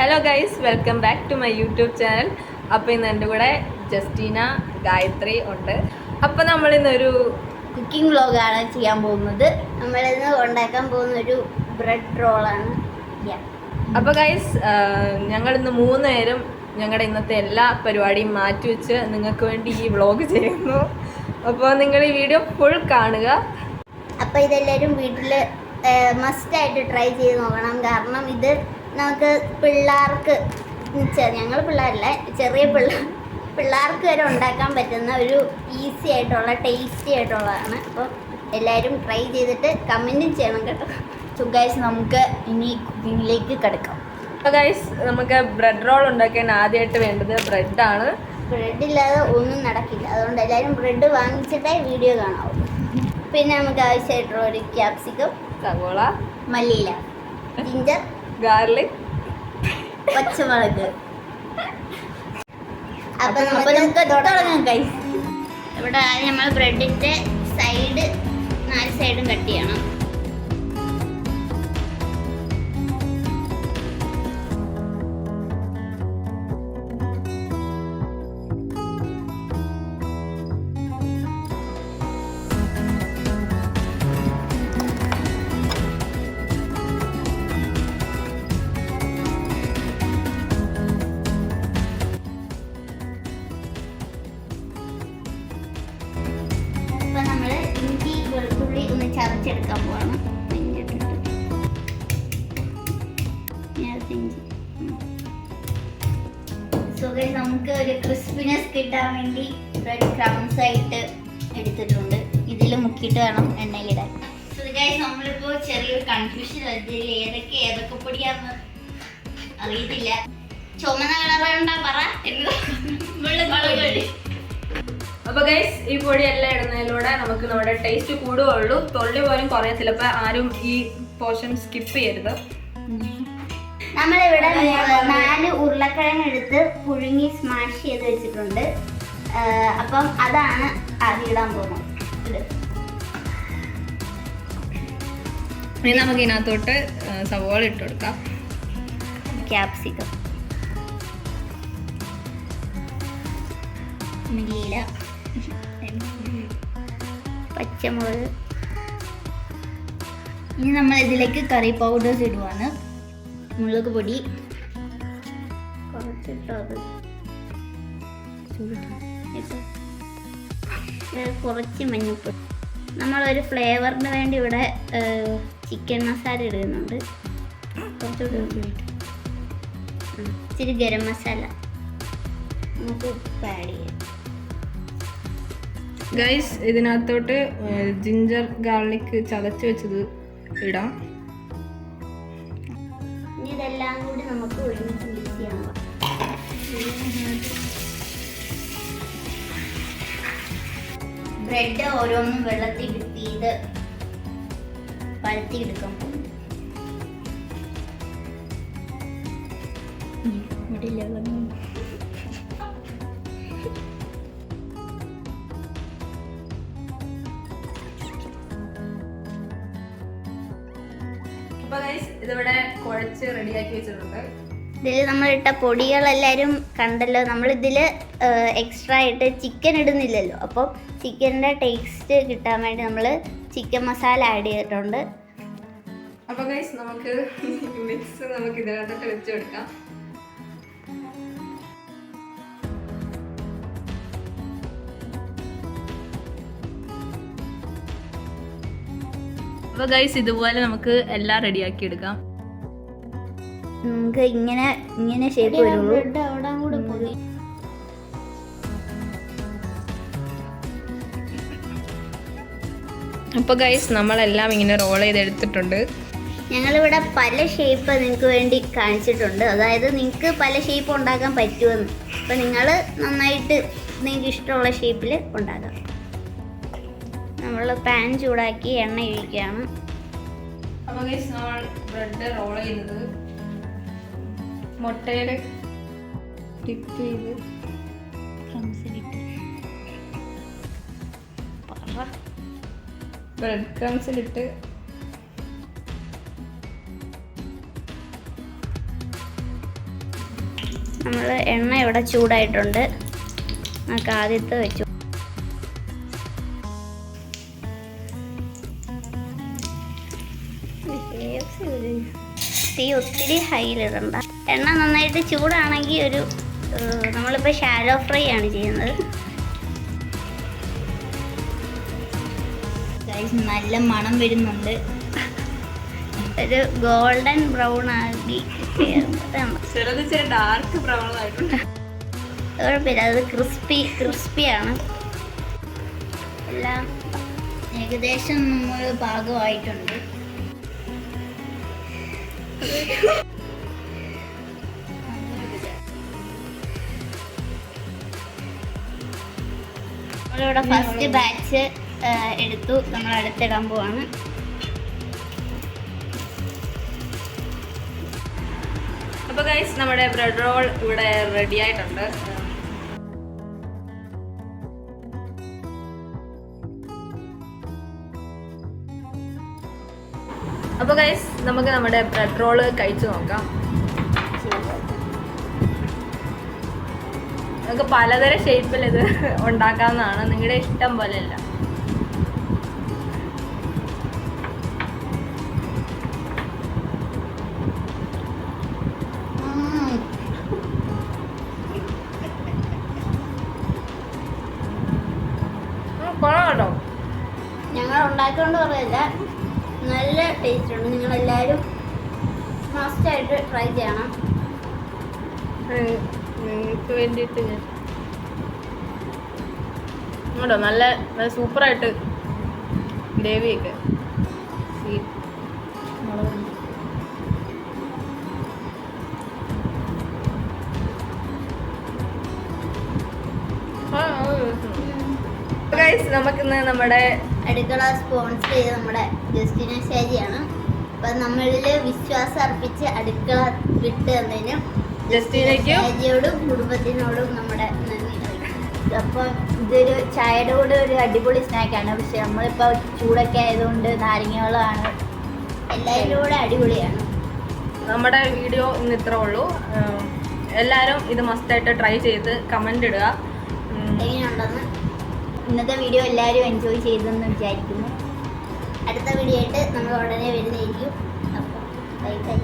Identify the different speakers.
Speaker 1: Hello guys, welcome back to my YouTube channel. അപ്പോൾ ഇന്ന് എൻ്റെ കൂടെ ജസ്റ്റീന, ഗായത്രി ഉണ്ട്. അപ്പോൾ നമ്മളിന്നൊരു
Speaker 2: കുക്കിംഗ് വ്ലോഗാണ് ചെയ്യാൻ പോകുന്നത്. നമ്മളിന്ന് ഉണ്ടാക്കാൻ പോകുന്ന ഒരു ബ്രെഡ് റോളാണ്.
Speaker 1: അപ്പോൾ ഗൈസ്, ഞങ്ങളിന്ന് 3 പേരും ഞങ്ങളുടെ ഇന്നത്തെ എല്ലാ പരിപാടിയും മാറ്റിവെച്ച് നിങ്ങൾക്ക് വേണ്ടി ഈ വ്ലോഗ് ചെയ്യുന്നു. അപ്പോൾ നിങ്ങൾ ഈ വീഡിയോ ഫുൾ കാണുക.
Speaker 2: അപ്പോൾ ഇതെല്ലാവരും വീട്ടിൽ മസ്റ്റായിട്ട് ട്രൈ ചെയ്ത് നോക്കണം. കാരണം ഇത് നമുക്ക് പിള്ളേർക്ക്, ഞങ്ങൾ പിള്ളേരല്ല, ചെറിയ പിള്ളേർക്ക് വരെ ഉണ്ടാക്കാൻ പറ്റുന്ന ഒരു ഈസി ആയിട്ടുള്ള ടേസ്റ്റി ആയിട്ടുള്ളതാണ്. അപ്പോൾ എല്ലാവരും ട്രൈ ചെയ്തിട്ട് കമൻറ്റും ചെയ്യണം കേട്ടോ. സോ ഗൈസ്, നമുക്ക് ഇനി കുക്കിങ്ങിലേക്ക് കിടക്കാം.
Speaker 1: അപ്പോൾ ഗൈസ്, നമുക്ക് ബ്രെഡ് റോൾ ഉണ്ടാക്കാൻ ആദ്യമായിട്ട് വേണ്ടത് ബ്രെഡാണ്.
Speaker 2: ബ്രെഡില്ലാതെ ഒന്നും നടക്കില്ല. അതുകൊണ്ട് എല്ലാവരും ബ്രെഡ് വാങ്ങിച്ചിട്ടേ വീഡിയോ കാണാവൂ. പിന്നെ നമുക്ക് ആവശ്യമായിട്ടുള്ള ഒരു ക്യാപ്സിക്കം,
Speaker 1: സവോള,
Speaker 2: മല്ലിയില, ജിഞ്ചർ,
Speaker 1: ഗാർലിക്,
Speaker 2: പച്ചമുളക്. അപ്പൊ നമുക്ക് തുടങ്ങാം ഗൈസ്. ഇവിടെ ആദ്യം നമ്മൾ ബ്രെഡിന്റെ സൈഡ് 4 സൈഡും കട്ട് ചെയ്യണം. വെളുത്തുള്ളി ഒന്ന് ചതച്ചെടുക്കാൻ പോവാണ്. നമുക്ക് ഒരു ക്രിസ്പിനെസ് കിട്ടാൻ വേണ്ടി ബ്രെഡ് ക്രംസ് ആയിട്ട് എടുത്തിട്ടുണ്ട്. ഇതിൽ മുക്കിയിട്ട് വേണം എണ്ണയിലിടാൻ. നമ്മളിപ്പോൾ ചെറിയൊരു കൺഫ്യൂഷൻ ഇതിൽ ഏതൊക്കെ പൊടിയാന്ന് അറിയത്തില്ല. ചുമന്ന കളറുണ്ടാ പറ.
Speaker 1: അപ്പോൾ ഗൈസ്, ഈ പൊടി എല്ലാം ഇടുന്നതിലൂടെ നമുക്ക് നമ്മുടെ ടേസ്റ്റ് കൂടുകയുള്ളൂ. തൊള്ളി പോലും കുറയത്തില്ല. അപ്പോൾ ആരും ഈ പോർഷൻ സ്കിപ്പ് ചെയ്യരുത്.
Speaker 2: നമ്മളിവിടെ 4 ഉരുളക്കിഴങ്ങ് എടുത്ത് പുഴുങ്ങി സ്മാഷ് ചെയ്ത് വെച്ചിട്ടുണ്ട്. അപ്പം അതാണ് ആദ്യം ഇടാൻ പോകുന്നത്.
Speaker 1: ഇനി നമുക്ക് ഇതിനകത്തോട്ട് സവോള ഇട്ട് കൊടുക്കാം,
Speaker 2: ക്യാപ്സിക്കം, മല്ലിയില, പച്ചമുളക്. ഇനി നമ്മൾ ഇതിലേക്ക് കറി പൗഡേഴ്സ് ഇടുവാണ്. മുളക് പൊടി കുറച്ച് മഞ്ഞൾപ്പൊടി. നമ്മളൊരു ഫ്ലേവറിന് വേണ്ടി ഇവിടെ ചിക്കൻ മസാല ഇടുന്നുണ്ട്. കുറച്ചുകൂടി ഇച്ചിരി ഗരം മസാല നമുക്ക് ആഡ് ചെയ്യാം.
Speaker 1: ഗൈസ്, ഇതിനകത്തോട്ട് ജിഞ്ചർ ഗാർലിക് ചതച്ച് വെച്ചത് ഇടാം.
Speaker 2: ഇനി ഇതെല്ലാം കൂടി നമുക്ക് ഒരുമിച്ച് മിക്സ് ചെയ്യാം. ബ്രെഡ് ഓരോന്നും വെള്ളത്തിൽ ഡിപ്പ് ചെയ്ത് പരത്തിയെടുക്കാൻ പോകും.
Speaker 1: അപ്പോൾ ഗൈസ്, ഇതിവിടെ കുഴച്ച് റെഡിയാക്കി വെച്ചിട്ടുണ്ട്.
Speaker 2: ഇതിൽ നമ്മളിട്ട പൊടികളെല്ലാവരും കണ്ടല്ലോ. നമ്മളിതിൽ എക്സ്ട്രാ ആയിട്ട് ചിക്കൻ ഇടുന്നില്ലല്ലോ. അപ്പോൾ ചിക്കൻ്റെ ടേസ്റ്റ് കിട്ടാൻ വേണ്ടി നമ്മൾ ചിക്കൻ മസാല ആഡ് ചെയ്തിട്ടുണ്ട്.
Speaker 1: അപ്പോൾ ഗൈസ്, നമുക്ക് മിക്സ് നമുക്ക് ഇതിനകത്തോട്ട് വെച്ച് കൊടുക്കാം. അപ്പോൾ ഗൈസ്, ഇതുപോലെ നമുക്ക് എല്ലാം റെഡിയാക്കി എടുക്കാം.
Speaker 2: നമുക്ക് ഇങ്ങനെ ഷേപ്പ് വരുള്ളൂ.
Speaker 1: അപ്പോൾ ഗൈസ്, നമ്മളെല്ലാം ഇങ്ങനെ റോൾ ചെയ്തെടുത്തിട്ടുണ്ട്.
Speaker 2: ഞങ്ങളിവിടെ പല ഷേപ്പ് നിങ്ങൾക്ക് വേണ്ടി കാണിച്ചിട്ടുണ്ട്. അതായത് നിങ്ങൾക്ക് പല ഷേപ്പ് ഉണ്ടാക്കാൻ പറ്റുമെന്ന്. അപ്പോൾ നിങ്ങൾ നന്നായിട്ട് നിങ്ങൾക്ക് ഇഷ്ടമുള്ള ഷേപ്പിൽ ഉണ്ടാക്കാം. നമ്മൾ പാൻ ചൂടാക്കി എണ്ണ ഒഴിക്കുകയാണ്.
Speaker 1: അപ്പോൾ ഗൈസ്, നമ്മൾ ബ്രെഡ് റോൾ ചെയ്യുന്നത് മുട്ടയിൽ ടിപ്പ് ചെയ്ത് ബ്രെഡ് ക്രംസിലിട്ട്
Speaker 2: നമ്മൾ എണ്ണ ഇവിടെ ചൂടായിട്ടുണ്ട്. നമുക്ക് ആദ്യത്തെ വെച്ചു. തീ ഒത്തിരി ഹൈയിലിടണ്ട. എണ്ണ നന്നായിട്ട് ചൂടാണെങ്കിൽ ഒരു നമ്മളിപ്പോൾ ഷാലോ ഫ്രൈ ആണ് ചെയ്യുന്നത്. നല്ല മണം വരുന്നുണ്ട്. ഒരു ഗോൾഡൻ ബ്രൗൺ ആക്കി
Speaker 1: ഡാർക്ക് ബ്രൗൺ ആയിട്ടുണ്ട്.
Speaker 2: കുഴപ്പമില്ല, അത് ക്രിസ്പിയാണ്. എല്ലാം ഏകദേശം നമ്മൾ പാകമായിട്ടുണ്ട്. നമ്മളിവിടെ ഫസ്റ്റ് ബാച്ച് എടുത്തു. നമ്മൾ അടുത്തിടാൻ പോവാണ്.
Speaker 1: അപ്പോൾ ഗൈസ് നമ്മുടെ ബ്രെഡ് റോൾ ഇവിടെ റെഡി ആയിട്ടുണ്ട്. അപ്പോൾ ഗൈസ് നമുക്ക് നമ്മുടെ ബ്രെഡ് റോള് കഴിച്ചു നോക്കാം. നമുക്ക് പലതരം ഷേപ്പിൽ ഇത് ഉണ്ടാക്കാവുന്നതാണ്, നിങ്ങളുടെ ഇഷ്ടം പോലെയല്ല. കൊള്ളാം.
Speaker 2: ഞങ്ങൾ ഉണ്ടാക്കിക്കൊണ്ട് പറയില്ല, നല്ല ടേസ്റ്റ് ഉണ്ട്. നിങ്ങളെല്ലാവരും മസ്റ്റായിട്ട് ട്രൈ ചെയ്യണം.
Speaker 1: നിങ്ങൾക്ക് വേണ്ടിയിട്ട് ഞാൻ കേട്ടോ നല്ല സൂപ്പറായിട്ട് ഗ്രേവിയൊക്കെ നമുക്കിന്ന് നമ്മുടെ
Speaker 2: അടുക്കള സ്പോൺസർ ചെയ്ത് നമ്മുടെ ജസ്റ്റിന ഷാജിയാണ്. അപ്പം നമ്മളിൽ വിശ്വാസം അർപ്പിച്ച് അടുക്കള വിട്ട് തന്നതിനും ഷാജിയോടും കുടുംബത്തിനോടും നമ്മുടെ നന്ദി. അപ്പം ഇതൊരു ചായയുടെ കൂടെ ഒരു അടിപൊളി സ്നാക്കാണ്. പക്ഷെ നമ്മളിപ്പോൾ ചൂടൊക്കെ ആയതുകൊണ്ട് നാരങ്ങകളാണ്. എല്ലാവരും കൂടെ അടിപൊളിയാണ്.
Speaker 1: നമ്മുടെ വീഡിയോ ഇന്ന് ഇത്ര ഉള്ളൂ. എല്ലാവരും ഇത് മസ്റ്റായിട്ട് ട്രൈ ചെയ്ത് കമൻ്റ് ഇടുക
Speaker 2: എങ്ങനെയുണ്ടെന്ന്. ഇന്നത്തെ വീഡിയോ എല്ലാവരും എൻജോയ് ചെയ്തെന്ന് വിചാരിക്കുന്നു. അടുത്ത വീഡിയോ ആയിട്ട് നമ്മൾ ഉടനെ വരുന്നതായിരിക്കും. അപ്പോൾ ബൈ ബൈ.